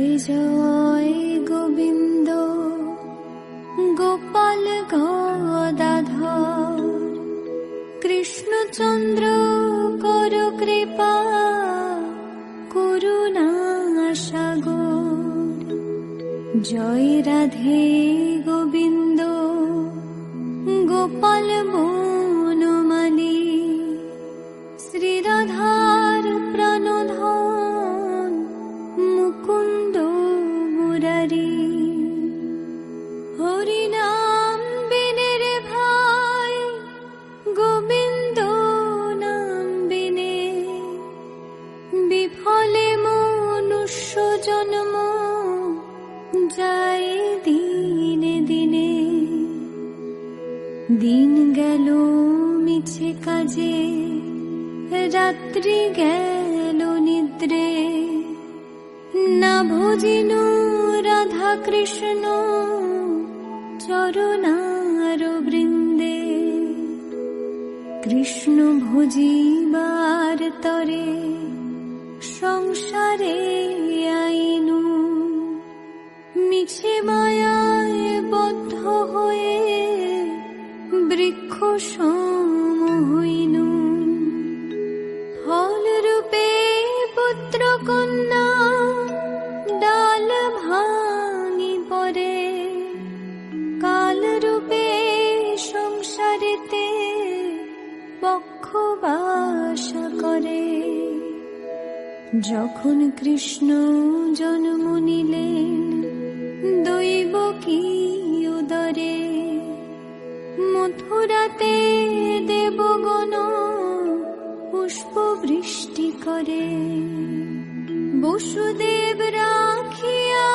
জয় জয় গোবিন্দ গোপাল গদাধর কৃষ্ণচন্দ্র কর কৃপা করুণা সাগর। জয় রাধে গোবিন্দ গোপাল বনমালী শ্রীরাধার প্রাণধন মুকুন্দ মুরারি। হরিনাম বিনে রে ভাই গোবিন্দ নাম বিনে বিফলে মনুষ্য জন্ম যায় দিনে দিনে। দিন গেল মিছে কাজে রাত্রি গেল নিদ্রে না ভজিনু রাধা কৃষ্ণ চরণার বৃন্দে। কৃষ্ণ ভজিবার তরে সংসারে আইনু মিছে মায়ায় বদ্ধ হয়ে বৃক্ষ সম হইনু। ফল রূপে পুত্র কন্যা ডাল ভাঙি পরে কাল রূপে সংসারেতে বক্ষবাস করে। যখন কৃষ্ণ জন্ম নিলেন দৈবকী উদরে মথুরাতে দেবগণ পুষ্প বৃষ্টি করে। বসুদেব রাখিয়া